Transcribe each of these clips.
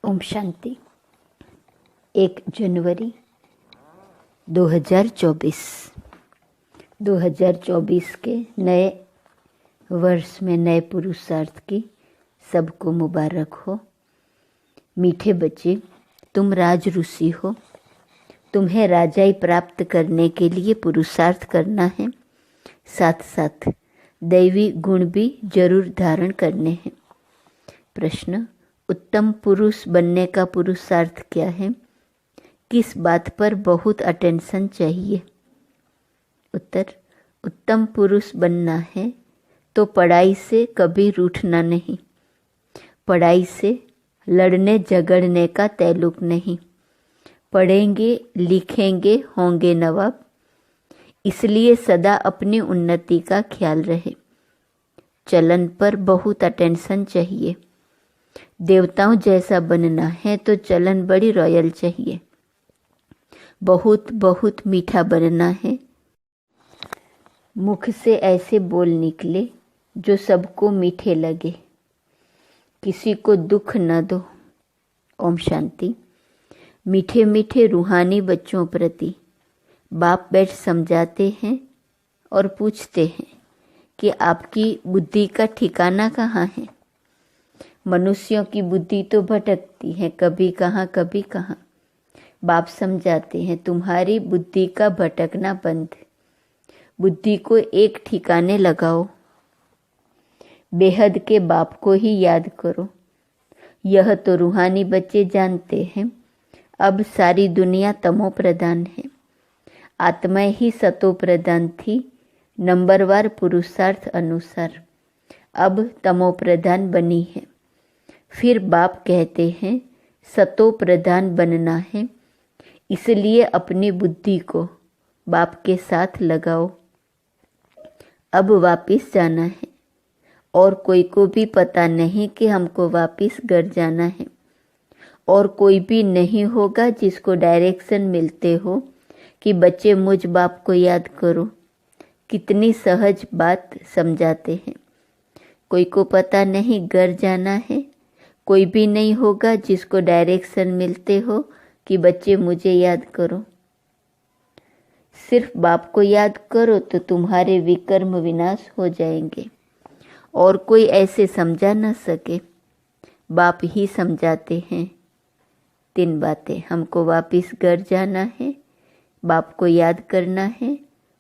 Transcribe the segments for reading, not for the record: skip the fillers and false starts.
ओम शांति। 1 जनवरी 2024 के नए वर्ष में नए पुरुषार्थ की सबको मुबारक हो। मीठे बच्चे, तुम राज ऋषि हो। तुम्हें राजाई प्राप्त करने के लिए पुरुषार्थ करना है, साथ साथ दैवी गुण भी जरूर धारण करने हैं। प्रश्न: उत्तम पुरुष बनने का पुरुषार्थ क्या है? किस बात पर बहुत अटेंशन चाहिए? उत्तर: उत्तम पुरुष बनना है तो पढ़ाई से कभी रूठना नहीं, पढ़ाई से लड़ने झगड़ने का ताल्लुक नहीं। पढ़ेंगे लिखेंगे होंगे नवाब, इसलिए सदा अपनी उन्नति का ख्याल रहे। चलन पर बहुत अटेंशन चाहिए। देवताओं जैसा बनना है तो चलन बड़ी रॉयल चाहिए। बहुत बहुत मीठा बनना है। मुख से ऐसे बोल निकले जो सबको मीठे लगे। किसी को दुख न दो। ओम शांति। मीठे मीठे रूहानी बच्चों प्रति बाप बैठ समझाते हैं और पूछते हैं कि आपकी बुद्धि का ठिकाना कहाँ है। मनुष्यों की बुद्धि तो भटकती है, कभी कहाँ कभी कहाँ। बाप समझाते हैं तुम्हारी बुद्धि का भटकना बंद। बुद्धि को एक ठिकाने लगाओ। बेहद के बाप को ही याद करो। यह तो रूहानी बच्चे जानते हैं। अब सारी दुनिया तमो प्रधान है, आत्माएं ही सतो प्रधान थी। नंबरवार पुरुषार्थ अनुसार अब तमो प्रधान बनी है। फिर बाप कहते हैं सतो प्रधान बनना है, इसलिए अपनी बुद्धि को बाप के साथ लगाओ। अब वापिस जाना है और कोई को भी पता नहीं कि हमको वापिस घर जाना है। और कोई भी नहीं होगा जिसको डायरेक्शन मिलते हो कि बच्चे मुझ बाप को याद करो। कितनी सहज बात समझाते हैं। कोई को पता नहीं घर जाना है। कोई भी नहीं होगा जिसको डायरेक्शन मिलते हो कि बच्चे मुझे याद करो। सिर्फ बाप को याद करो तो तुम्हारे विकर्म विनाश हो जाएंगे और कोई ऐसे समझा न सके। बाप ही समझाते हैं 3 बातें। हमको वापिस घर जाना है, बाप को याद करना है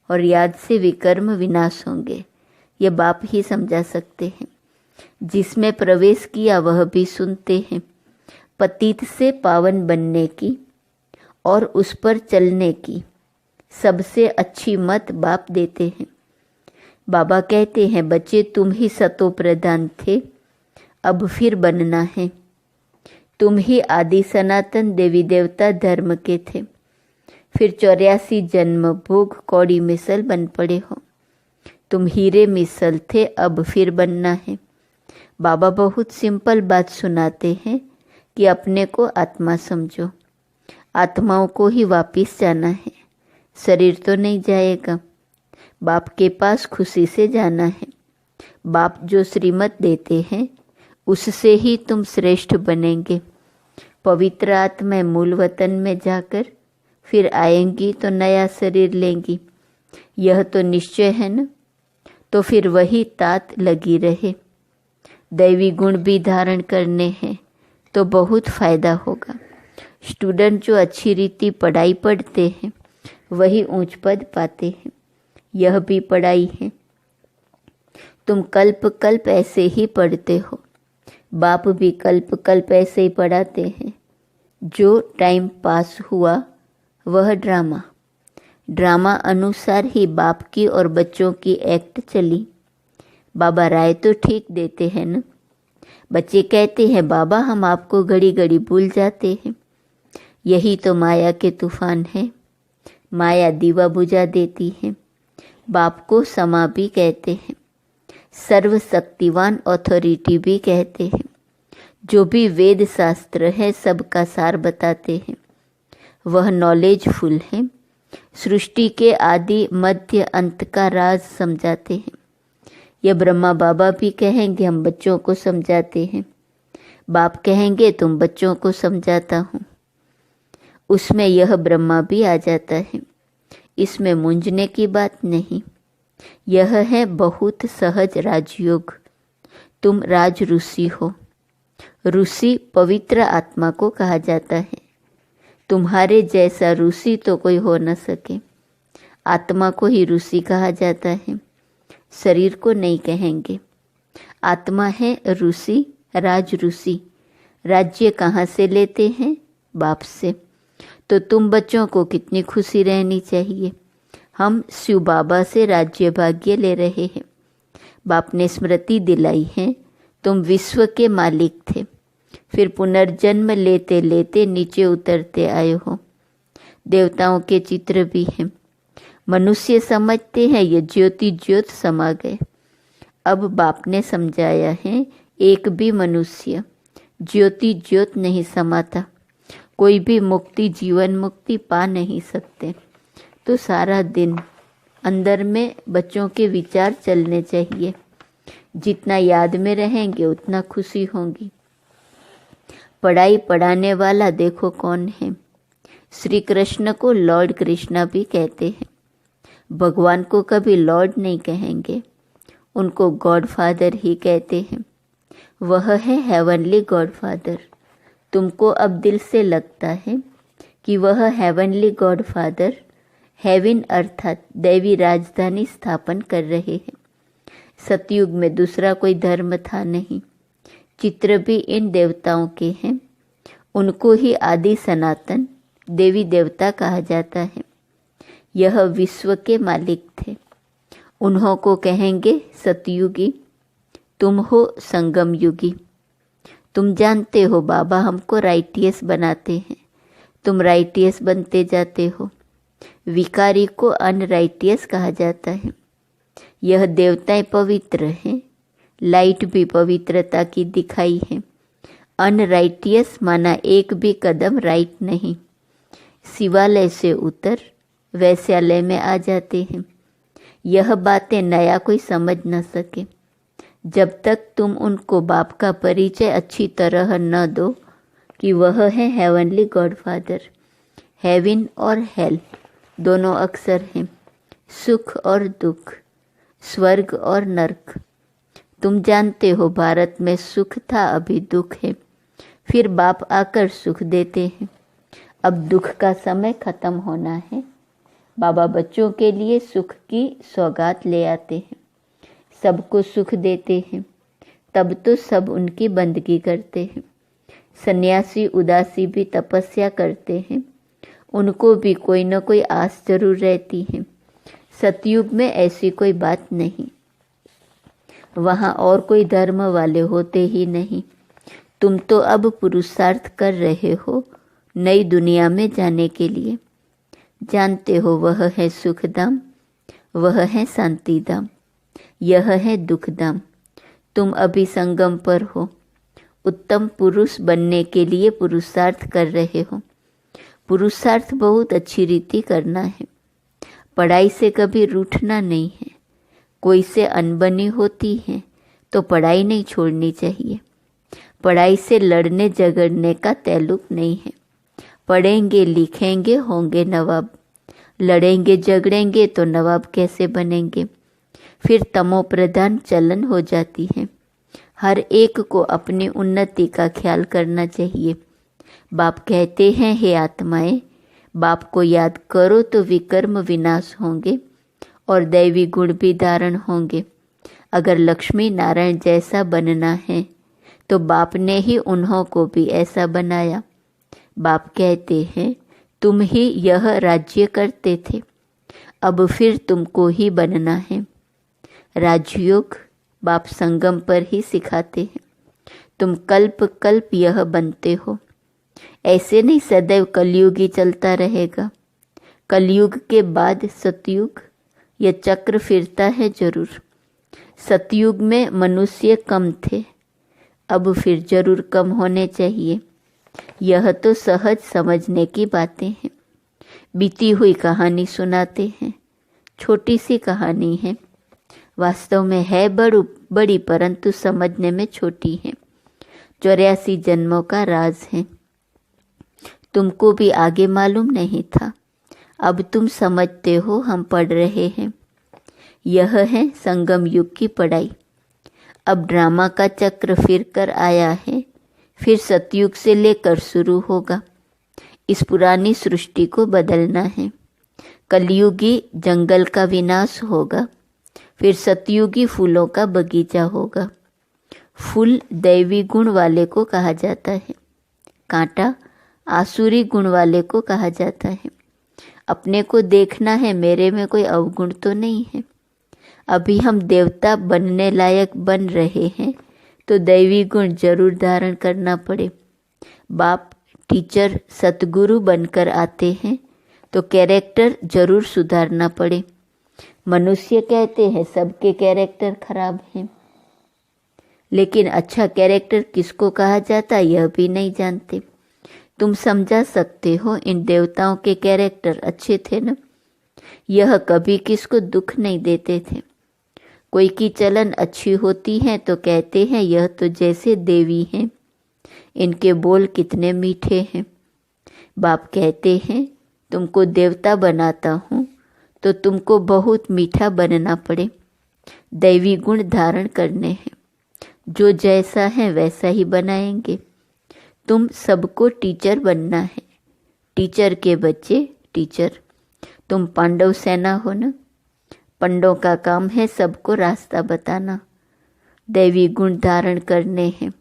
और याद से विकर्म विनाश होंगे। ये बाप ही समझा सकते हैं। जिसमें प्रवेश किया वह भी सुनते हैं। पतित से पावन बनने की और उस पर चलने की सबसे अच्छी मत बाप देते हैं। बाबा कहते हैं बच्चे तुम ही सतो प्रधान थे, अब फिर बनना है। तुम ही आदि सनातन देवी देवता धर्म के थे, फिर 84 जन्म भोग कौड़ी मिसल बन पड़े हो। तुम हीरे मिसल थे, अब फिर बनना है। बाबा बहुत सिंपल बात सुनाते हैं कि अपने को आत्मा समझो। आत्माओं को ही वापिस जाना है, शरीर तो नहीं जाएगा। बाप के पास खुशी से जाना है। बाप जो श्रीमत देते हैं उससे ही तुम श्रेष्ठ बनेंगे। पवित्र आत्माएं मूल वतन में जाकर फिर आएंगी तो नया शरीर लेंगी। यह तो निश्चय है न। तो फिर वही तात लगी रहे। दैवी गुण भी धारण करने हैं तो बहुत फायदा होगा। स्टूडेंट जो अच्छी रीति पढ़ाई पढ़ते हैं वही ऊंच पद पाते हैं। यह भी पढ़ाई है। तुम कल्प कल्प ऐसे ही पढ़ते हो, बाप भी कल्प कल्प ऐसे ही पढ़ाते हैं। जो टाइम पास हुआ वह ड्रामा। ड्रामा अनुसार ही बाप की और बच्चों की एक्ट चली। बाबा राय तो ठीक देते हैं न। बच्चे कहते हैं बाबा हम आपको घड़ी घड़ी भूल जाते हैं। यही तो माया के तूफान है। माया दीवा बुझा देती है। बाप को समा भी कहते हैं, सर्वशक्तिवान अथॉरिटी भी कहते हैं। जो भी वेद शास्त्र है सबका सार बताते हैं। वह नॉलेजफुल है। सृष्टि के आदि मध्य अंत का राज समझाते हैं। यह ब्रह्मा बाबा भी कहेंगे हम बच्चों को समझाते हैं। बाप कहेंगे तुम बच्चों को समझाता हूँ। उसमें यह ब्रह्मा भी आ जाता है। इसमें मूंझने की बात नहीं। यह है बहुत सहज राजयोग। तुम राज ऋषि हो। ऋषि पवित्र आत्मा को कहा जाता है। तुम्हारे जैसा ऋषि तो कोई हो न सके। आत्मा को ही ऋषि कहा जाता है, शरीर को नहीं कहेंगे। आत्मा है ऋषि, राज ऋषि। राज्य कहाँ से लेते हैं? बाप से। तो तुम बच्चों को कितनी खुशी रहनी चाहिए। हम शिव बाबा से राज्य भाग्य ले रहे हैं। बाप ने स्मृति दिलाई है, तुम विश्व के मालिक थे, फिर पुनर्जन्म लेते लेते नीचे उतरते आए हो। देवताओं के चित्र भी हैं। मनुष्य समझते हैं ये ज्योति ज्योत समा गए। अब बाप ने समझाया है, एक भी मनुष्य ज्योति ज्योत नहीं समाता। कोई भी मुक्ति, जीवन मुक्ति पा नहीं सकते। तो सारा दिन अंदर में बच्चों के विचार चलने चाहिए। जितना याद में रहेंगे उतना खुशी होगी। पढ़ाई पढ़ाने वाला देखो कौन है। श्री कृष्ण को लॉर्ड कृष्णा भी कहते हैं। भगवान को कभी लॉर्ड नहीं कहेंगे, उनको गॉड फादर ही कहते हैं। वह है हेवनली गॉड फादर। तुमको अब दिल से लगता है कि वह हेवनली गॉड फादर हेवन अर्थात दैवी राजधानी स्थापन कर रहे हैं। सतयुग में दूसरा कोई धर्म था नहीं। चित्र भी इन देवताओं के हैं। उनको ही आदि सनातन देवी देवता कहा जाता है। यह विश्व के मालिक थे। उन्हों को कहेंगे सतयुगी। तुम हो संगम युगी। तुम जानते हो बाबा हमको राइटियस बनाते हैं। तुम राइटियस बनते जाते हो। विकारी को अनराइटियस कहा जाता है। यह देवताएं पवित्र हैं। लाइट भी पवित्रता की दिखाई है। अनराइटियस माना एक भी कदम राइट नहीं। शिवालय से उतर वैश्यालय में आ जाते हैं। यह बातें नया कोई समझ न सके। जब तक तुम उनको बाप का परिचय अच्छी तरह न दो कि वह है हेवनली गॉड फादर। हेवन और हेल दोनों अक्षर हैं। सुख और दुख, स्वर्ग और नरक। तुम जानते हो भारत में सुख था, अभी दुख है। फिर बाप आकर सुख देते हैं। अब दुख का समय खत्म होना है। बाबा बच्चों के लिए सुख की सौगात ले आते हैं। सबको सुख देते हैं। तब तो सब उनकी बंदगी करते हैं। सन्यासी उदासी भी तपस्या करते हैं। उनको भी कोई न कोई आस जरूर रहती है। सतयुग में ऐसी कोई बात नहीं। वहाँ और कोई धर्म वाले होते ही नहीं। तुम तो अब पुरुषार्थ कर रहे हो नई दुनिया में जाने के लिए। जानते हो वह है सुखधाम, वह है शांतिधाम, यह है दुखधाम। तुम अभी संगम पर हो। उत्तम पुरुष बनने के लिए पुरुषार्थ कर रहे हो। पुरुषार्थ बहुत अच्छी रीति करना है। पढ़ाई से कभी रूठना नहीं है। कोई से अनबनी होती है तो पढ़ाई नहीं छोड़नी चाहिए। पढ़ाई से लड़ने झगड़ने का ताल्लुक नहीं है। पढ़ेंगे लिखेंगे होंगे नवाब। लड़ेंगे झगड़ेंगे तो नवाब कैसे बनेंगे। फिर तमो प्रधान चलन हो जाती है। हर एक को अपनी उन्नति का ख्याल करना चाहिए। बाप कहते हैं, हे आत्माएं, बाप को याद करो तो विकर्म विनाश होंगे और दैवी गुण भी धारण होंगे। अगर लक्ष्मी नारायण जैसा बनना है तो बाप ने ही उन्हों को भी ऐसा बनाया। बाप कहते हैं, तुम ही यह राज्य करते थे, अब फिर तुमको ही बनना है। राजयोग बाप संगम पर ही सिखाते हैं। तुम कल्प कल्प यह बनते हो। ऐसे नहीं सदैव कलयुग ही चलता रहेगा। कलयुग के बाद सतयुग, यह चक्र फिरता है जरूर। सतयुग में मनुष्य कम थे, अब फिर जरूर कम होने चाहिए। यह तो सहज समझने की बातें हैं। बीती हुई कहानी सुनाते हैं। छोटी सी कहानी है, वास्तव में है बड़ी परंतु समझने में छोटी है। 84 जन्मों का राज है। तुमको भी आगे मालूम नहीं था, अब तुम समझते हो। हम पढ़ रहे हैं, यह है संगम युग की पढ़ाई। अब ड्रामा का चक्र फिर कर आया है, फिर सतयुग से लेकर शुरू होगा। इस पुरानी सृष्टि को बदलना है। कलयुगी जंगल का विनाश होगा, फिर सतयुगी फूलों का बगीचा होगा। फूल दैवी गुण वाले को कहा जाता है, कांटा आसुरी गुण वाले को कहा जाता है। अपने को देखना है, मेरे में कोई अवगुण तो नहीं है। अभी हम देवता बनने लायक बन रहे हैं तो दैवी गुण जरूर धारण करना पड़े। बाप टीचर सतगुरु बनकर आते हैं तो कैरेक्टर जरूर सुधारना पड़े। मनुष्य कहते हैं सबके कैरेक्टर खराब हैं, लेकिन अच्छा कैरेक्टर किसको कहा जाता यह भी नहीं जानते। तुम समझा सकते हो, इन देवताओं के कैरेक्टर अच्छे थे न। यह कभी किसको दुख नहीं देते थे। कोई की चलन अच्छी होती है तो कहते हैं यह तो जैसे देवी हैं, इनके बोल कितने मीठे हैं। बाप कहते हैं तुमको देवता बनाता हूँ तो तुमको बहुत मीठा बनना पड़े, दैवी गुण धारण करने हैं। जो जैसा है वैसा ही बनाएंगे। तुम सबको टीचर बनना है, टीचर के बच्चे टीचर। तुम पांडव सेना हो ना, पंडों का काम है सबको रास्ता बताना। दैवी गुण धारण करने हैं।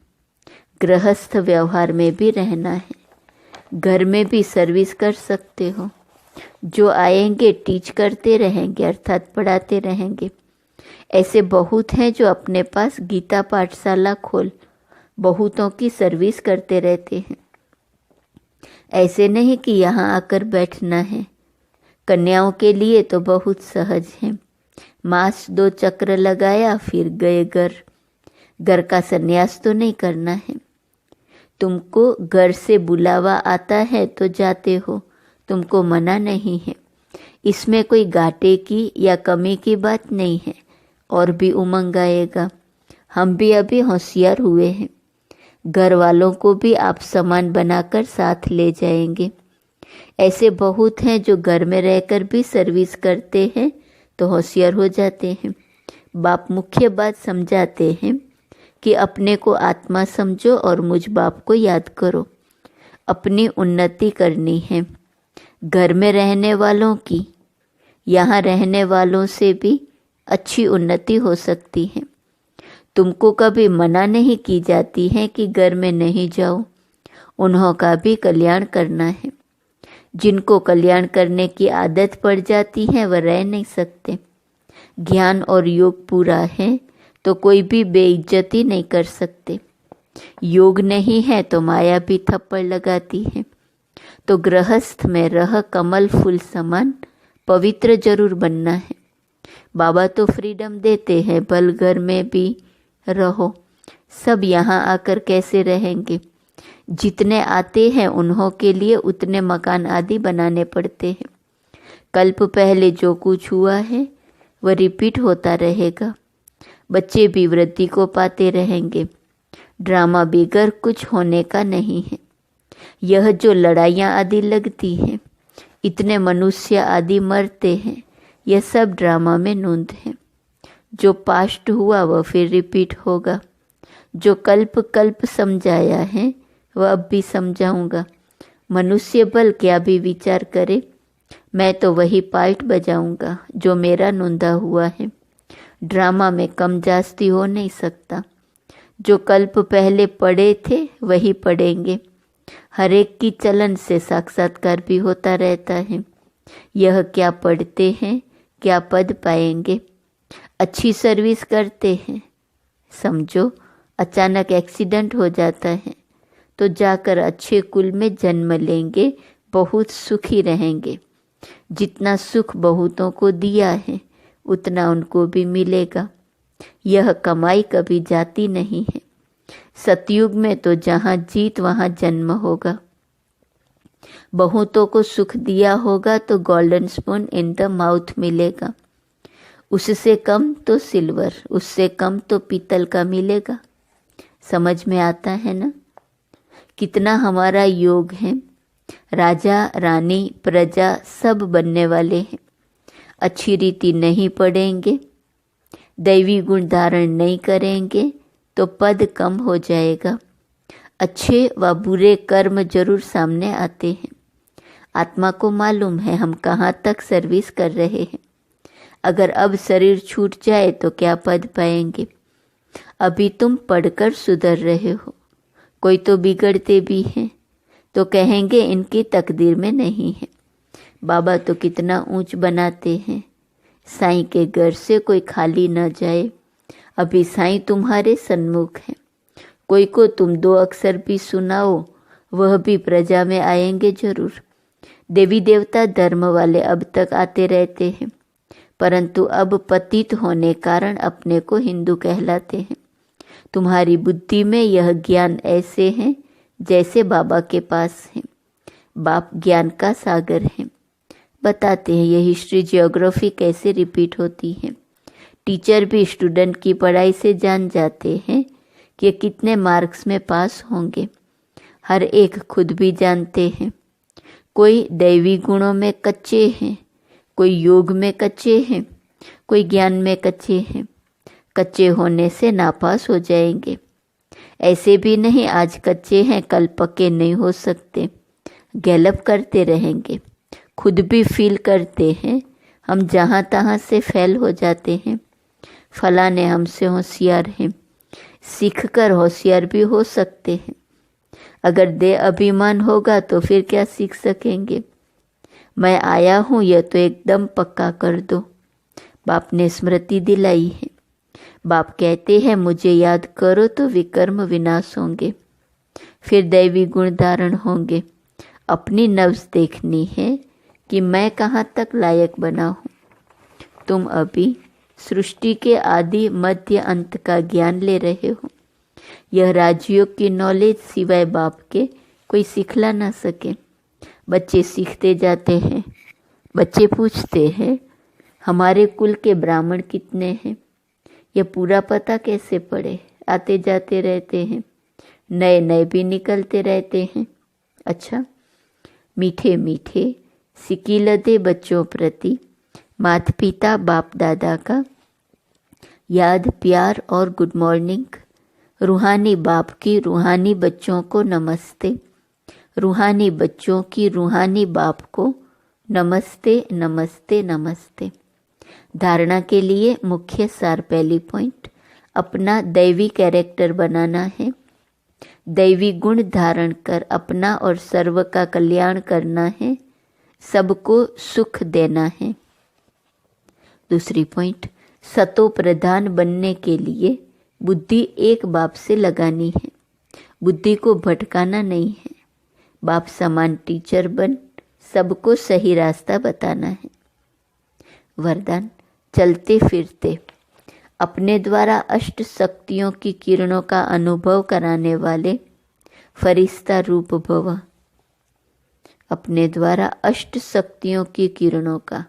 गृहस्थ व्यवहार में भी रहना है, घर में भी सर्विस कर सकते हो। जो आएंगे टीच करते रहेंगे, अर्थात पढ़ाते रहेंगे। ऐसे बहुत हैं जो अपने पास गीता पाठशाला खोल बहुतों की सर्विस करते रहते हैं। ऐसे नहीं कि यहाँ आकर बैठना है। कन्याओं के लिए तो बहुत सहज है। मास 2 चक्र लगाया फिर गए घर। घर का संन्यास तो नहीं करना है। तुमको घर से बुलावा आता है तो जाते हो, तुमको मना नहीं है। इसमें कोई घाटे की या कमी की बात नहीं है, और भी उमंग आएगा। हम भी अभी होशियार हुए हैं। घर वालों को भी आप समान बनाकर साथ ले जाएंगे। ऐसे बहुत हैं जो घर में रहकर भी सर्विस करते हैं तो होशियार हो जाते हैं। बाप मुख्य बात समझाते हैं कि अपने को आत्मा समझो और मुझ बाप को याद करो। अपनी उन्नति करनी है। घर में रहने वालों की यहाँ रहने वालों से भी अच्छी उन्नति हो सकती है। तुमको कभी मना नहीं की जाती है कि घर में नहीं जाओ। उन्हों का भी कल्याण करना है। जिनको कल्याण करने की आदत पड़ जाती है वह रह नहीं सकते। ज्ञान और योग पूरा है तो कोई भी बेइज्जती नहीं कर सकते। योग नहीं है तो माया भी थप्पड़ लगाती है। तो गृहस्थ में रह कमल फूल समान पवित्र जरूर बनना है। बाबा तो फ्रीडम देते हैं, भल घर में भी रहो। सब यहाँ आकर कैसे रहेंगे? जितने आते हैं उन्हों के लिए उतने मकान आदि बनाने पड़ते हैं। कल्प पहले जो कुछ हुआ है वह रिपीट होता रहेगा। बच्चे भी वृद्धि को पाते रहेंगे। ड्रामा बिगर कुछ होने का नहीं है। यह जो लड़ाइयाँ आदि लगती हैं, इतने मनुष्य आदि मरते हैं, यह सब ड्रामा में नोंद है। जो पास्ट हुआ वह फिर रिपीट होगा। जो कल्प कल्प समझाया है वह अब भी समझाऊंगा। मनुष्य बल क्या भी विचार करे, मैं तो वही पार्ट बजाऊंगा जो मेरा नोंदा हुआ है। ड्रामा में कम जास्ती हो नहीं सकता। जो कल्प पहले पढ़े थे वही पढ़ेंगे। हर एक की चलन से साक्षात्कार भी होता रहता है। यह क्या पढ़ते हैं, क्या पद पाएंगे। अच्छी सर्विस करते हैं, समझो अचानक एक्सीडेंट हो जाता है तो जाकर अच्छे कुल में जन्म लेंगे, बहुत सुखी रहेंगे। जितना सुख बहुतों को दिया है उतना उनको भी मिलेगा। यह कमाई कभी जाती नहीं है। सतयुग में तो जहाँ जीत वहाँ जन्म होगा। बहुतों को सुख दिया होगा तो golden spoon in the mouth मिलेगा। उससे कम तो सिल्वर, उससे कम तो पीतल का मिलेगा। समझ में आता है ना कितना हमारा योग है। राजा रानी प्रजा सब बनने वाले हैं। अच्छी रीति नहीं पढ़ेंगे, दैवी गुण धारण नहीं करेंगे तो पद कम हो जाएगा। अच्छे व बुरे कर्म जरूर सामने आते हैं। आत्मा को मालूम है हम कहाँ तक सर्विस कर रहे हैं। अगर अब शरीर छूट जाए तो क्या पद पाएंगे। अभी तुम पढ़कर सुधर रहे हो, कोई तो बिगड़ते भी हैं तो कहेंगे इनकी तकदीर में नहीं है। बाबा तो कितना ऊंच बनाते हैं, साईं के घर से कोई खाली न जाए। अभी साईं तुम्हारे सन्मुख हैं, कोई को तुम 2 अक्षर भी सुनाओ वह भी प्रजा में आएंगे जरूर। देवी देवता धर्म वाले अब तक आते रहते हैं, परंतु अब पतित होने कारण अपने को हिंदू कहलाते हैं। तुम्हारी बुद्धि में यह ज्ञान ऐसे है जैसे बाबा के पास है। बाप ज्ञान का सागर है। बताते हैं ये हिस्ट्री ज्योग्राफी कैसे रिपीट होती है। टीचर भी स्टूडेंट की पढ़ाई से जान जाते हैं कि कितने मार्क्स में पास होंगे। हर एक खुद भी जानते हैं। कोई दैवी गुणों में कच्चे हैं, कोई योग में कच्चे हैं, कोई ज्ञान में कच्चे हैं। कच्चे होने से नापास हो जाएंगे। ऐसे भी नहीं आज कच्चे हैं कल पक्के नहीं हो सकते। गैलप करते रहेंगे। खुद भी फील करते हैं हम जहाँ तहाँ से फेल हो जाते हैं। फलाने हमसे होशियार हैं, सीख कर होशियार भी हो सकते हैं। अगर दे अभिमान होगा तो फिर क्या सीख सकेंगे। मैं आया हूँ यह तो एकदम पक्का कर दो। बाप ने स्मृति दिलाई है। बाप कहते हैं मुझे याद करो तो विकर्म विनाश होंगे, फिर दैवी गुण धारण होंगे। अपनी नफ्स देखनी है कि मैं कहाँ तक लायक बना हूँ। तुम अभी सृष्टि के आदि मध्य अंत का ज्ञान ले रहे हो। यह राजयोग की नॉलेज सिवाय बाप के कोई सिखला ना सके। बच्चे सीखते जाते हैं। बच्चे पूछते हैं हमारे कुल के ब्राह्मण कितने हैं। यह पूरा पता कैसे पड़े। आते जाते रहते हैं, नए नए भी निकलते रहते हैं। अच्छा, मीठे मीठे सिकीलदे बच्चों प्रति माता पिता बाप दादा का याद प्यार और गुड मॉर्निंग। रूहानी बाप की रूहानी बच्चों को नमस्ते। रूहानी बच्चों की रूहानी बाप को नमस्ते नमस्ते नमस्ते। धारणा के लिए मुख्य सार पहली पॉइंट, अपना दैवी कैरेक्टर बनाना है। दैवी गुण धारण कर अपना और सर्व का कल्याण करना है। सबको सुख देना है। दूसरी पॉइंट, सतो प्रधान बनने के लिए बुद्धि एक बाप से लगानी है। बुद्धि को भटकाना नहीं है। बाप समान टीचर बन सबको सही रास्ता बताना है। वरदान, चलते फिरते अपने द्वारा अष्ट शक्तियों की किरणों का अनुभव कराने वाले फरिश्ता रूप भव। अपने द्वारा अष्ट शक्तियों की किरणों का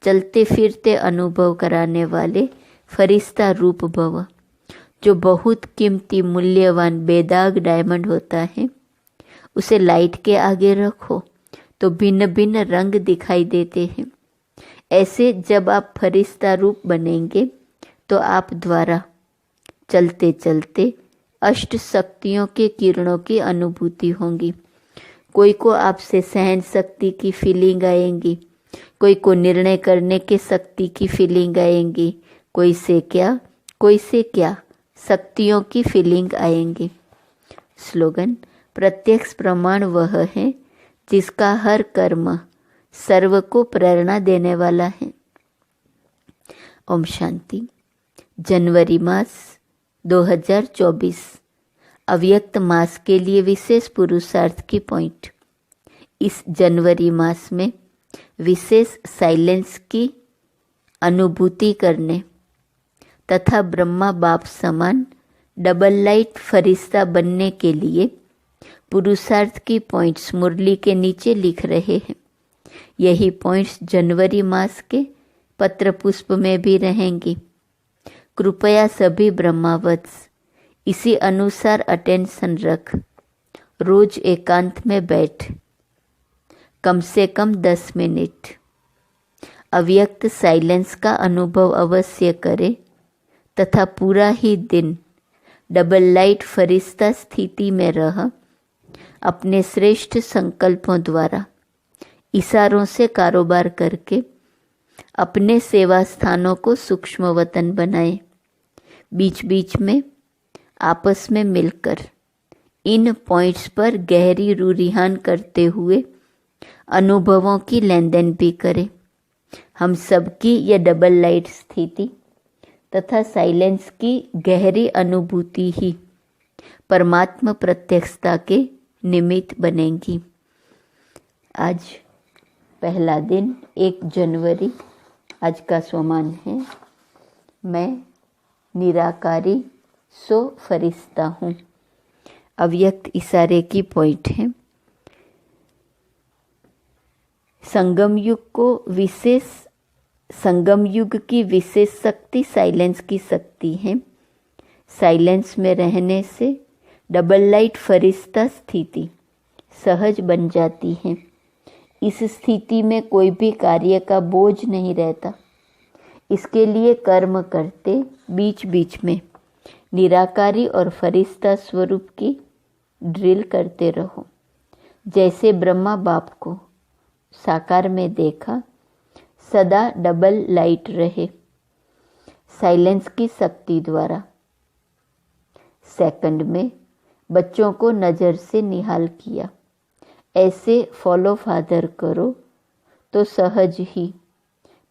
चलते फिरते अनुभव कराने वाले फरिश्ता रूप भव। जो बहुत कीमती मूल्यवान बेदाग डायमंड होता है, उसे लाइट के आगे रखो तो भिन्न भिन्न रंग दिखाई देते हैं। ऐसे जब आप फरिश्ता रूप बनेंगे तो आप द्वारा चलते चलते अष्ट शक्तियों के किरणों की अनुभूति होगी। कोई को आपसे सहन शक्ति की फीलिंग आएंगी, कोई को निर्णय करने की शक्ति की फीलिंग आएंगी, कोई से क्या शक्तियों की फीलिंग आएंगी। स्लोगन, प्रत्यक्ष प्रमाण वह है जिसका हर कर्म सर्व को प्रेरणा देने वाला है। ओम शांति। जनवरी मास 2024 अव्यक्त मास के लिए विशेष पुरुषार्थ की पॉइंट। इस जनवरी मास में विशेष साइलेंस की अनुभूति करने तथा ब्रह्मा बाप समान डबल लाइट फरिश्ता बनने के लिए पुरुषार्थ की पॉइंट्स मुरली के नीचे लिख रहे हैं। यही पॉइंट्स जनवरी मास के पत्र पुष्प में भी रहेंगी। कृपया सभी ब्रह्मावत्स इसी अनुसार अटेंशन रख। रोज एकांत में बैठ, कम से कम 10 मिनट। अव्यक्त साइलेंस का अनुभव अवश्य करे तथा पूरा ही दिन डबल लाइट फरिश्ता स्थिति में रह। अपने श्रेष्ठ संकल्पों द्वारा इशारों से कारोबार करके अपने सेवा स्थानों को सूक्ष्म वतन बनाए। बीच बीच में आपस में मिलकर इन पॉइंट्स पर गहरी रूरिहान करते हुए अनुभवों की लेन देन भी करें। हम सबकी यह डबल लाइट स्थिति तथा साइलेंस की गहरी अनुभूति ही परमात्मा प्रत्यक्षता के निमित्त बनेंगी। आज पहला दिन 1 जनवरी, आज का सोमान है। मैं निराकारी सो फरिश्ता हूँ। अव्यक्त इशारे की पॉइंट है। संगम युग की विशेष शक्ति साइलेंस की शक्ति है। साइलेंस में रहने से डबल लाइट फरिश्ता स्थिति सहज बन जाती है। इस स्थिति में कोई भी कार्य का बोझ नहीं रहता। इसके लिए कर्म करते बीच बीच में निराकारी और फरिश्ता स्वरूप की ड्रिल करते रहो। जैसे ब्रह्मा बाप को साकार में देखा, सदा डबल लाइट रहे साइलेंस की शक्ति द्वारा। सेकंड में बच्चों को नज़र से निहाल किया। ऐसे फॉलो फादर करो तो सहज ही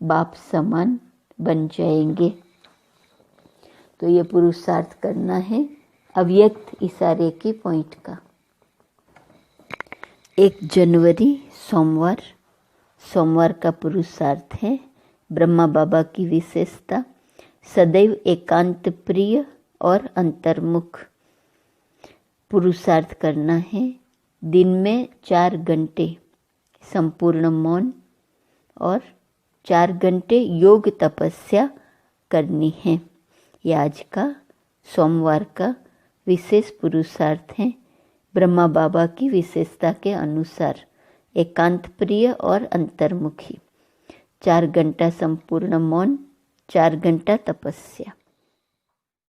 बाप समान बन जाएंगे। तो ये पुरुषार्थ करना है अव्यक्त इशारे की पॉइंट का। 1 जनवरी सोमवार का पुरुषार्थ है। ब्रह्मा बाबा की विशेषता सदैव एकांत प्रिय और अंतर्मुख। पुरुषार्थ करना है दिन में 4 घंटे संपूर्ण मौन और 4 घंटे योग तपस्या करनी है। यह आज का सोमवार का विशेष पुरुषार्थ है। ब्रह्मा बाबा की विशेषता के अनुसार एकांत प्रिय और अंतर्मुखी। 4 घंटा संपूर्ण मौन, 4 घंटा तपस्या।